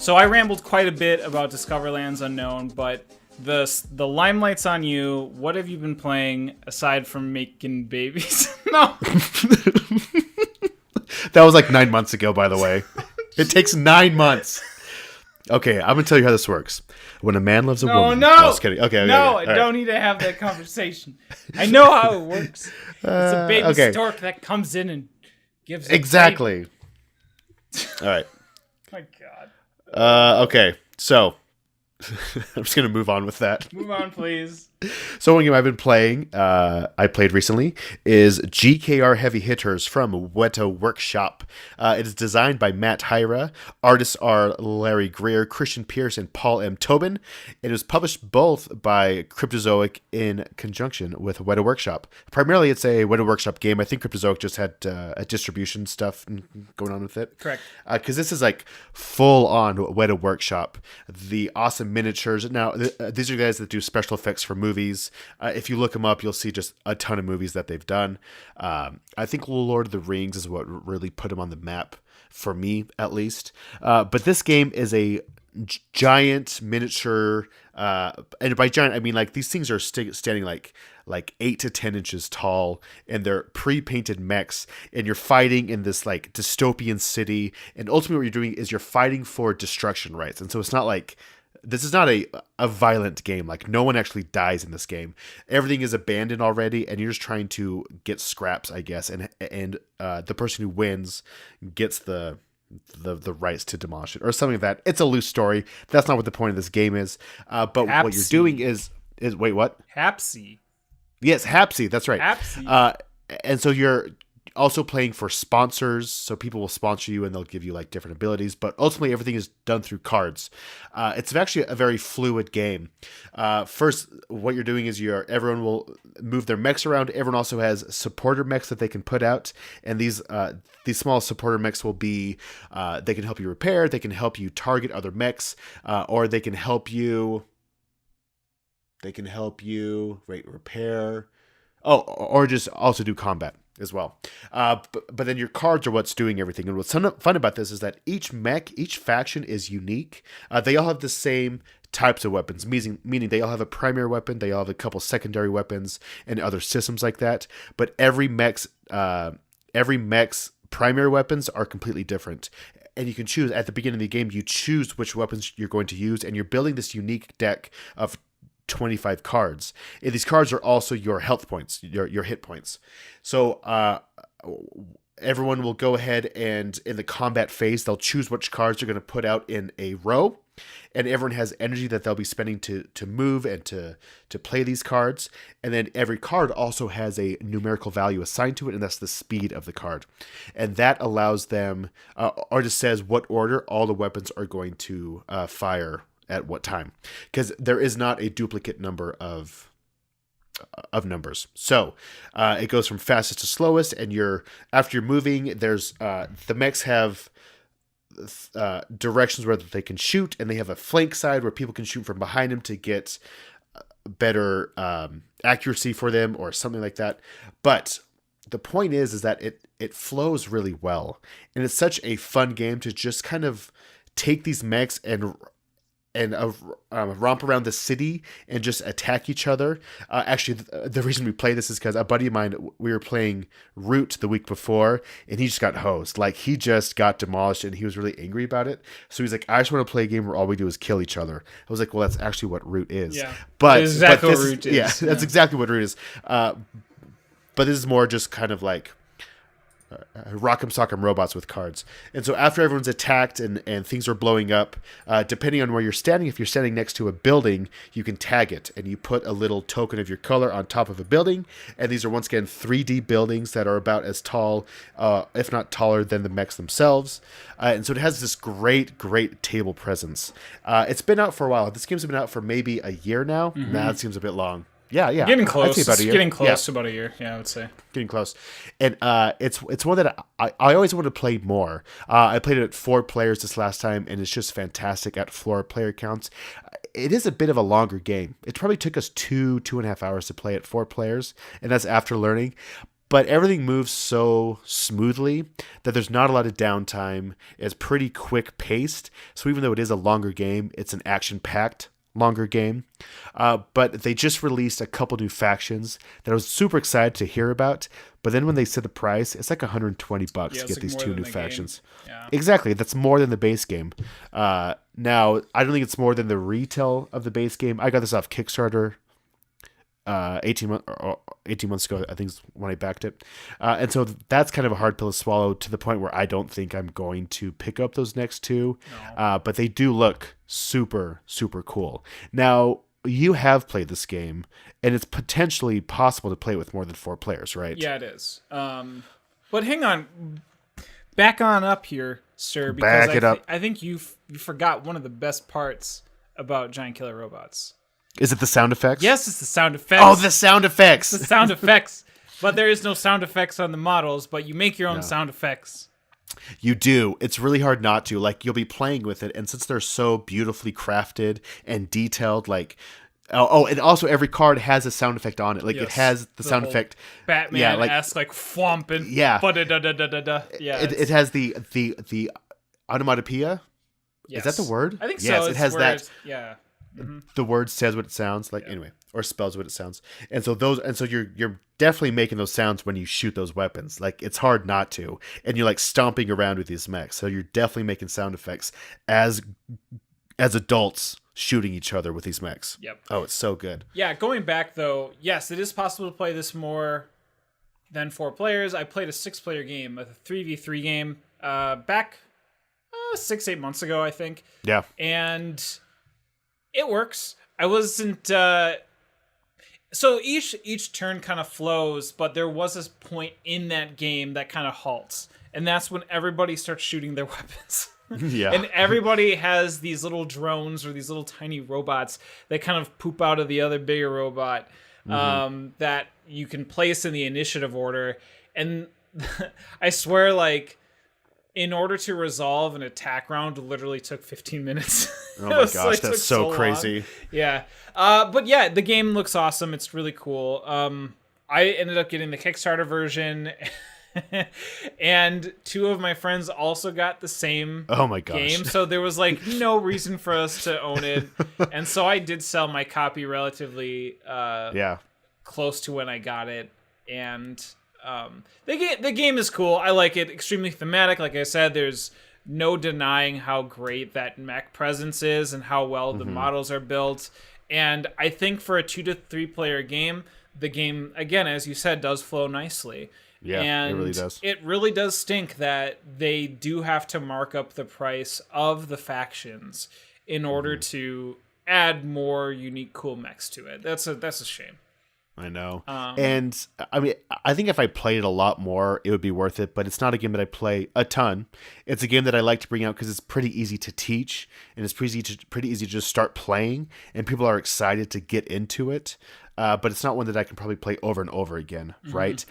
So I rambled quite a bit about Discoverlands Unknown, but the limelight's on you. What have you been playing aside from making babies? No. That was like 9 months ago, by the way. It takes 9 months. Okay, I'm gonna tell you how this works. When a man loves a woman. No, I was kidding. Okay. No, okay. I don't need to have that conversation. I know how it works. It's a baby stork that comes in and gives exactly. All right. My God. Okay, so I'm just gonna move on with that. Move on, please. So one game I've been playing, I played recently, is GKR Heavy Hitters from Weta Workshop. It is designed by Matt Hyra. Artists are Larry Greer, Christian Pierce, and Paul M. Tobin. It was published both by Cryptozoic in conjunction with Weta Workshop. Primarily, it's a Weta Workshop game. I think Cryptozoic just had a distribution stuff going on with it. Correct. Because this is like full-on Weta Workshop. The awesome miniatures. Now, these are guys that do special effects for movies. If you look them up, you'll see just a ton of movies that they've done. I think Lord of the Rings is what really put them on the map, for me at least. But this game is a giant miniature, and by giant I mean like these things are standing like 8 to 10 inches tall, and they're pre-painted mechs, and you're fighting in this like dystopian city, and ultimately what you're doing is you're fighting for destruction rights. And so it's not like, this is not a violent game. Like, no one actually dies in this game. Everything is abandoned already, and you're just trying to get scraps, I guess. And the person who wins gets the rights to demolish it, or something like that. It's a loose story. That's not what the point of this game is. But Hapsy. What you're doing is wait, what? Hapsy. Yes, Hapsy. That's right. Hapsy. And so you're also playing for sponsors, so people will sponsor you and they'll give you like different abilities, but ultimately everything is done through cards. It's actually a very fluid game. First, what you're doing is everyone will move their mechs around. Everyone also has supporter mechs that they can put out, and these small supporter mechs will be they can help you repair, they can help you target other mechs, or they can help you repair, or just also do combat as well. But then your cards are what's doing everything. And what's fun about this is that each faction is unique. They all have the same types of weapons, meaning they all have a primary weapon, they all have a couple secondary weapons, and other systems like that. But every mech's primary weapons are completely different. And you can choose, at the beginning of the game, you choose which weapons you're going to use, and you're building this unique deck of 25 cards. And these cards are also your health points, your hit points. So everyone will go ahead and in the combat phase, they'll choose which cards they're going to put out in a row. And everyone has energy that they'll be spending to move and to play these cards. And then every card also has a numerical value assigned to it, and that's the speed of the card. And that allows them, or just says what order all the weapons are going to fire at what time, because there is not a duplicate number of numbers. So it goes from fastest to slowest, and after you're moving, there's the mechs have directions where they can shoot, and they have a flank side where people can shoot from behind them to get better accuracy for them or something like that. But the point is that it flows really well, and it's such a fun game to just kind of take these mechs and romp around the city and just attack each other. Actually, the reason we play this is because a buddy of mine, we were playing Root the week before, and he just got hosed. Like, he just got demolished, and he was really angry about it. So he's like, I just want to play a game where all we do is kill each other. I was like, well, that's actually what Root is. Yeah, but that's exactly what Root is. Yeah, that's exactly what Root is. But this is more just kind of like Rock'em Sock'em Robots with cards. And so after everyone's attacked and things are blowing up, depending on where you're standing, if you're standing next to a building, you can tag it, and you put a little token of your color on top of a building. And these are, once again, 3D buildings that are about as tall, if not taller, than the mechs themselves. And so it has this great table presence. It's been out for a while. This game's been out for maybe a year now. Mm-hmm. Nah, that seems a bit long. Yeah. Getting close. I'd say about a year. Getting close to about a year. Yeah, I would say. Getting close. And it's one that I always want to play more. I played it at 4 players this last time, and it's just fantastic at 4 player counts. It is a bit of a longer game. It probably took us 2.5 hours to play at 4 players, and that's after learning. but everything moves so smoothly that there's not a lot of downtime. It's pretty quick paced. So even though it is a longer game, it's an action packed longer game. But they just released a couple new factions that I was super excited to hear about. But then when they said the price, it's like $120 to get these two new factions. Yeah. Exactly. That's more than the base game. Now, I don't think it's more than the retail of the base game. I got this off Kickstarter 18 months ago, I think is when I backed it. And so that's kind of a hard pill to swallow, to the point where I don't think I'm going to pick up those next two. No. But they do look super, super cool. Now, you have played this game, and it's potentially possible to play with more than 4 players, right? Yeah, it is. But hang on. Back on up here, sir, because I think you forgot one of the best parts about Giant Killer Robots. Is it the sound effects? Yes, it's the sound effects. Oh, the sound effects. The sound effects. But there is no sound effects on the models, but you make your own sound effects. You do. It's really hard not to. Like, you'll be playing with it, and since they're so beautifully crafted and detailed, like... Oh, and also every card has a sound effect on it. Like, yes, it has the sound effect. Batman-esque, like thwomp and... Yeah. Yeah, it has the onomatopoeia? Yes. Is that the word? I think so. Yes, it has that. Yeah. Mm-hmm. The word says what it sounds like, anyway, or spells what it sounds. And so you're definitely making those sounds when you shoot those weapons. Like, it's hard not to. And you're like stomping around with these mechs. So you're definitely making sound effects as adults shooting each other with these mechs. Yep. Oh, it's so good. Yeah, going back though, yes, it is possible to play this more than 4 players. I played a 6-player game, a 3v3 game, back 6-8 months ago, I think. Yeah. And it works. I wasn't so each turn kind of flows, but there was this point in that game that kind of halts. And that's when everybody starts shooting their weapons. Yeah. And everybody has these little drones or these little tiny robots that kind of poop out of the other bigger robot that you can place in the initiative order. And I swear, like, in order to resolve an attack round, literally took 15 minutes. Oh my gosh, that's so crazy. Long. Yeah. But yeah, the game looks awesome. It's really cool. I ended up getting the Kickstarter version. And 2 of my friends also got the same game, so there was like no reason for us to own it. And so I did sell my copy relatively close to when I got it. And the game is cool. I like it. Extremely thematic. Like I said, there's no denying how great that mech presence is and how well the models are built. And I think for a 2 to 3 player game, the game, again, as you said, does flow nicely. Yeah, and it really does. It really does stink that they do have to mark up the price of the factions in order to add more unique, cool mechs to it. That's a shame. I know. And I mean, I think if I played it a lot more, it would be worth it, but it's not a game that I play a ton. It's a game that I like to bring out because it's pretty easy to teach, and it's pretty easy to just start playing, and people are excited to get into it. But it's not one that I can probably play over and over again, right?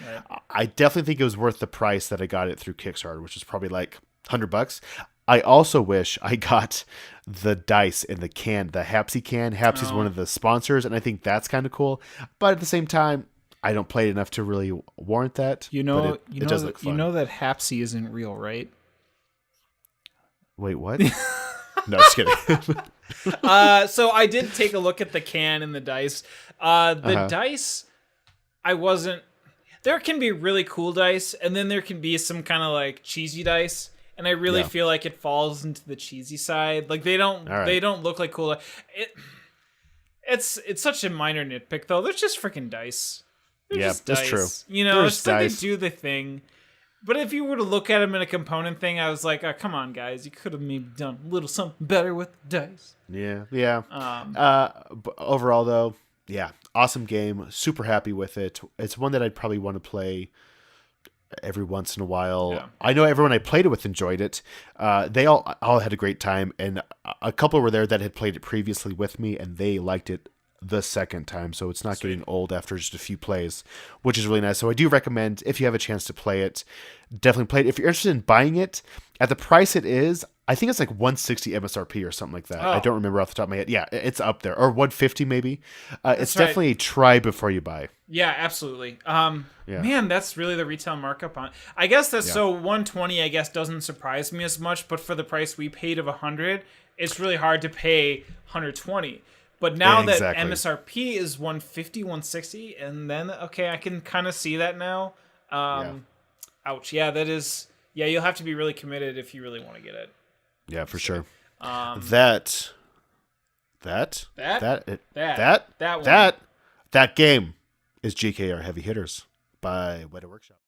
I definitely think it was worth the price that I got it through Kickstarter, which is probably like $100. I also wish I got the dice in the can, the Hapsy can. Hapsy's one of the sponsors, and I think that's kind of cool. But at the same time, I don't play it enough to really warrant that. It does look fun. You know that Hapsy isn't real, right? Wait, what? No, just kidding. So I did take a look at the can and the dice. The dice, there can be really cool dice, and then there can be some kind of like cheesy dice. And I really feel like it falls into the cheesy side. Like they don't look like cool. It's such a minor nitpick though. They're just freaking dice. They're just dice. That's true. You know, There's it's like they do the thing. But if you were to look at them in a component thing, I was like, oh, come on, guys. You could have maybe done a little something better with the dice. Yeah. But overall, though, awesome game. Super happy with it. It's one that I'd probably want to play every once in a while. Yeah. I know everyone I played it with enjoyed it. They all had a great time, and a couple were there that had played it previously with me, and they liked it the second time, so it's not getting old after just a few plays, which is really nice. So I do recommend, if you have a chance to play it, definitely play it. If you're interested in buying it, at the price it is, I think it's like 160 MSRP or something like that. I don't remember off the top of my head. Yeah, it's up there. Or 150 maybe. It's definitely try before you buy. Yeah, absolutely. Man, that's really the retail markup on. I guess that's so 120. I guess doesn't surprise me as much, but for the price we paid of 100, it's really hard to pay 120. But now that MSRP is 150, 160, and then okay, I can kind of see that now. Ouch. Yeah, that is. Yeah, you'll have to be really committed if you really want to get it. Yeah, for sure. That game is GKR Heavy Hitters by Weta Workshop.